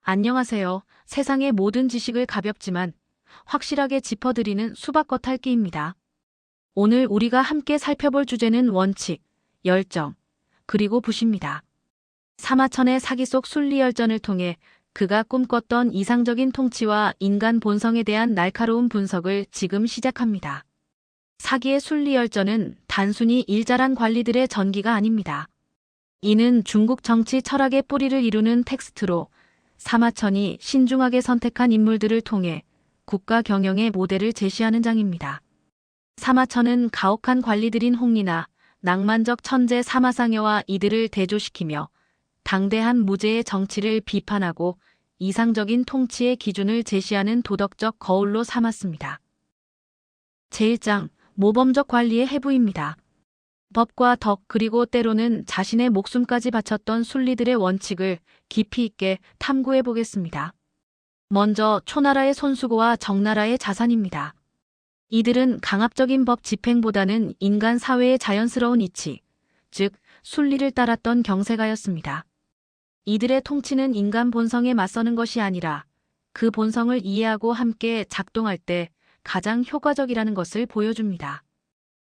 안녕하세요. 세상의 모든 지식을 가볍지만 확실하게 짚어드리는 수박겉핥기입니다. 오늘 우리가 함께 살펴볼 주제는 원칙, 열정, 그리고 부십니다. 사마천의 사기 속 순리열전을 통해 그가 꿈꿨던 이상적인 통치와 인간 본성에 대한 날카로운 분석을 지금 시작합니다. 사기의 순리열전은 단순히 일잘한 관리들의 전기가 아닙니다. 이는 중국 정치 철학의 뿌리를 이루는 텍스트로 사마천이 신중하게 선택한 인물들을 통해 국가 경영의 모델을 제시하는 장입니다. 사마천은 가혹한 관리들인 홍리나 낭만적 천재 사마상여와 이들을 대조시키며 당대한 무제의 정치를 비판하고 이상적인 통치의 기준을 제시하는 도덕적 거울로 삼았습니다. 제1장 모범적 관리의 해부입니다. 법과 덕 그리고 때로는 자신의 목숨까지 바쳤던 순리들의 원칙을 깊이 있게 탐구해 보겠습니다. 먼저 초나라의 손수고와 정나라의 자산입니다. 이들은 강압적인 법 집행보다는 인간 사회의 자연스러운 이치, 즉 순리를 따랐던 경세가였습니다. 이들의 통치는 인간 본성에 맞서는 것이 아니라 그 본성을 이해하고 함께 작동할 때 가장 효과적이라는 것을 보여줍니다.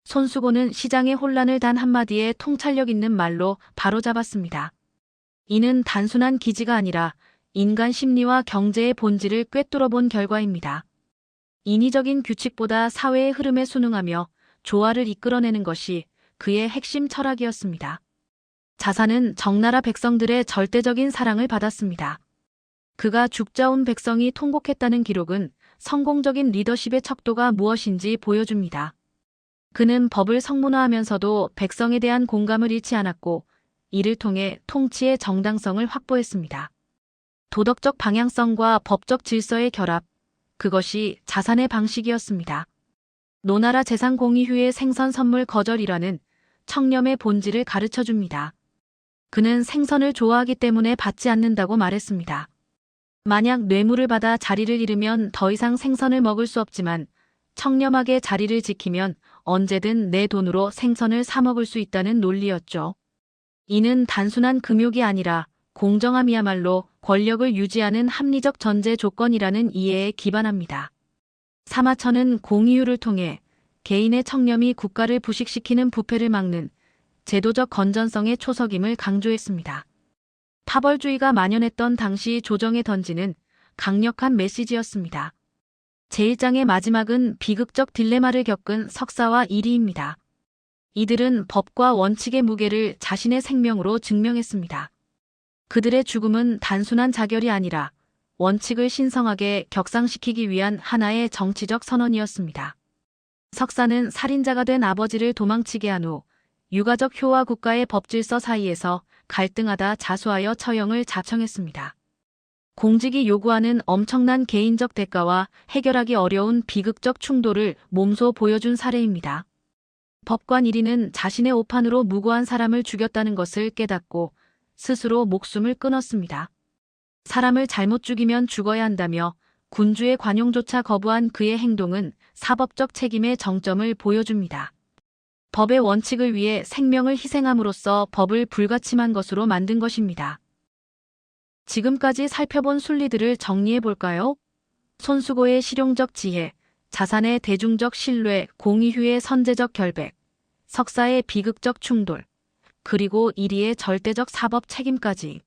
손수고는 시장의 혼란을 단 한마디의 통찰력 있는 말로 바로잡았습니다. 이는 단순한 기지가 아니라 인간 심리와 경제의 본질을 꿰뚫어 본 결과입니다. 인위적인 규칙보다 사회의 흐름에 순응하며 조화를 이끌어내는 것이 그의 핵심 철학이었습니다. 자산은 정나라 백성들의 절대적인 사랑을 받았습니다. 그가 죽자온 백성이 통곡했다는 기록은 성공적인 리더십의 척도가 무엇인지 보여줍니다. 그는 법을 성문화하면서도 백성에 대한 공감을 잃지 않았고 이를 통해 통치의 정당성을 확보했습니다. 도덕적 방향성과 법적 질서의 결합, 그것이 자산의 방식이었습니다. 노나라 재산 공의 후의 생선 선물 거절이라는 청렴의 본질을 가르쳐줍니다. 그는 생선을 좋아하기 때문에 받지 않는다고 말했습니다. 만약 뇌물을 받아 자리를 잃으면 더 이상 생선을 먹을 수 없지만 청렴하게 자리를 지키면 언제든 내 돈으로 생선을 사 먹을 수 있다는 논리였죠. 이는 단순한 금욕이 아니라 공정함이야말로 권력을 유지하는 합리적 전제 조건이라는 이해에 기반합니다. 사마천은 공의유를 통해 개인의 청렴이 국가를 부식시키는 부패를 막는 제도적 건전성의 초석임을 강조했습니다. 파벌주의가 만연했던 당시 조정에 던지는 강력한 메시지였습니다. 제1장의 마지막은 비극적 딜레마를 겪은 석사와 이리입니다. 이들은 법과 원칙의 무게를 자신의 생명으로 증명했습니다. 그들의 죽음은 단순한 자결이 아니라 원칙을 신성하게 격상시키기 위한 하나의 정치적 선언이었습니다. 석사는 살인자가 된 아버지를 도망치게 한 후 유가적 효와 국가의 법질서 사이에서 갈등하다 자수하여 처형을 자청했습니다. 공직이 요구하는 엄청난 개인적 대가와 해결하기 어려운 비극적 충돌을 몸소 보여준 사례입니다. 법관 1위는 자신의 오판으로 무고한 사람을 죽였다는 것을 깨닫고 스스로 목숨을 끊었습니다. 사람을 잘못 죽이면 죽어야 한다며 군주의 관용조차 거부한 그의 행동은 사법적 책임의 정점을 보여줍니다. 법의 원칙을 위해 생명을 희생함으로써 법을 불가침한 것으로 만든 것입니다. 지금까지 살펴본 순리들을 정리해 볼까요? 손수고의 실용적 지혜, 자산의 대중적 신뢰, 공의휴의 선제적 결백, 석사의 비극적 충돌, 그리고 이리의 절대적 사법 책임까지.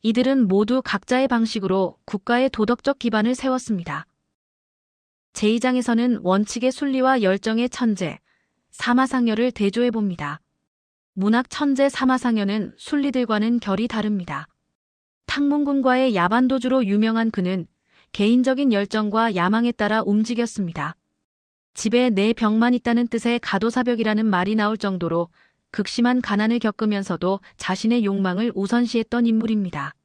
이들은 모두 각자의 방식으로 국가의 도덕적 기반을 세웠습니다. 제2장에서는 원칙의 순리와 열정의 천재, 사마상여를 대조해 봅니다. 문학 천재 사마상여는 순리들과는 결이 다릅니다. 탕문군과의 야반도주로 유명한 그는 개인적인 열정과 야망에 따라 움직였습니다. 집에 내 병만 있다는 뜻의 가도사벽이라는 말이 나올 정도로 극심한 가난을 겪으면서도 자신의 욕망을 우선시했던 인물입니다.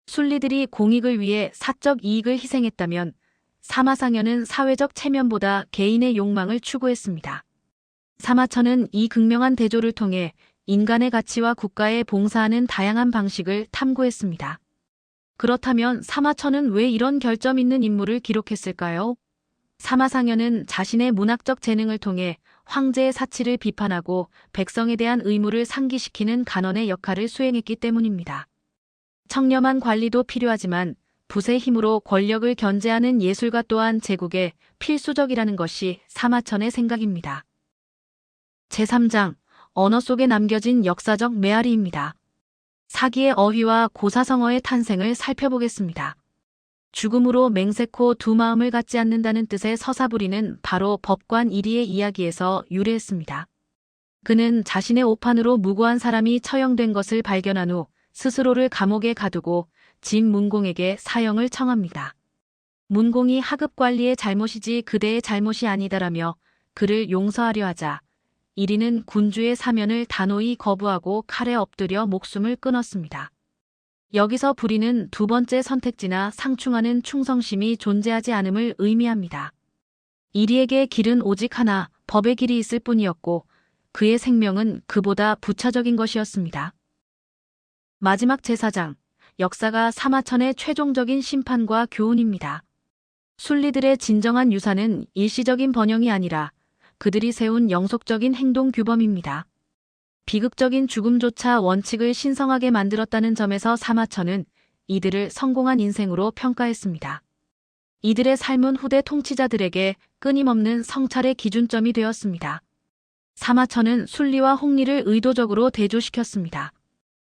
순리들이 공익을 위해 사적 이익을 희생했다면 사마상여는 사회적 체면보다 개인의 욕망을 추구했습니다. 사마천은 이 극명한 대조를 통해 인간의 가치와 국가에 봉사하는 다양한 방식을 탐구했습니다. 그렇다면 사마천은 왜 이런 결점 있는 인물을 기록했을까요? 사마상여는 자신의 문학적 재능을 통해 황제의 사치를 비판하고 백성에 대한 의무를 상기시키는 간언의 역할을 수행했기 때문입니다. 청렴한 관리도 필요하지만 붓의 힘으로 권력을 견제하는 예술가 또한 제국에 필수적이라는 것이 사마천의 생각입니다. 제3장, 언어 속에 남겨진 역사적 메아리입니다. 사기의 어휘와 고사성어의 탄생을 살펴보겠습니다. 죽음으로 맹세코 두 마음을 갖지 않는다는 뜻의 서사부리는 바로 법관 이리의 이야기에서 유래했습니다. 그는 자신의 오판으로 무고한 사람이 처형된 것을 발견한 후 스스로를 감옥에 가두고 진 문공에게 사형을 청합니다. 문공이 하급 관리의 잘못이지 그대의 잘못이 아니다라며 그를 용서하려 하자 이리는 군주의 사면을 단호히 거부하고 칼에 엎드려 목숨을 끊었습니다. 여기서 불의는 두 번째 선택지나 상충하는 충성심이 존재하지 않음을 의미합니다. 이리에게 길은 오직 하나, 법의 길이 있을 뿐이었고 그의 생명은 그보다 부차적인 것이었습니다. 마지막 제4장, 역사가 사마천의 최종적인 심판과 교훈입니다. 순리들의 진정한 유산은 일시적인 번영이 아니라 그들이 세운 영속적인 행동 규범입니다. 비극적인 죽음조차 원칙을 신성하게 만들었다는 점에서 사마천은 이들을 성공한 인생으로 평가했습니다. 이들의 삶은 후대 통치자들에게 끊임없는 성찰의 기준점이 되었습니다. 사마천은 순리와 홍리를 의도적으로 대조시켰습니다.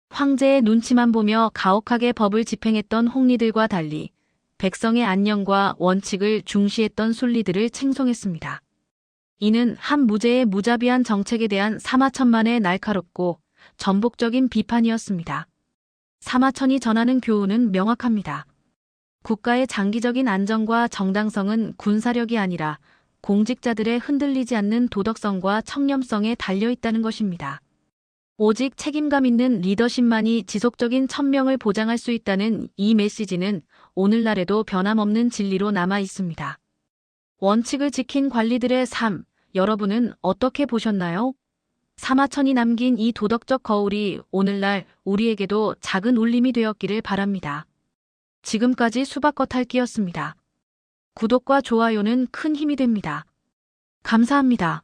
황제의 눈치만 보며 가혹하게 법을 집행했던 홍리들과 달리 백성의 안녕과 원칙을 중시했던 순리들을 칭송했습니다. 이는 한 무제의 무자비한 정책에 대한 사마천만의 날카롭고 전복적인 비판이었습니다. 사마천이 전하는 교훈은 명확합니다. 국가의 장기적인 안정과 정당성은 군사력이 아니라 공직자들의 흔들리지 않는 도덕성과 청렴성에 달려있다는 것입니다. 오직 책임감 있는 리더십만이 지속적인 천명을 보장할 수 있다는 이 메시지는 오늘날에도 변함없는 진리로 남아 있습니다. 원칙을 지킨 관리들의 삶, 여러분은 어떻게 보셨나요? 사마천이 남긴 이 도덕적 거울이 오늘날 우리에게도 작은 울림이 되었기를 바랍니다. 지금까지 수박겉핥기였습니다. 구독과 좋아요는 큰 힘이 됩니다. 감사합니다.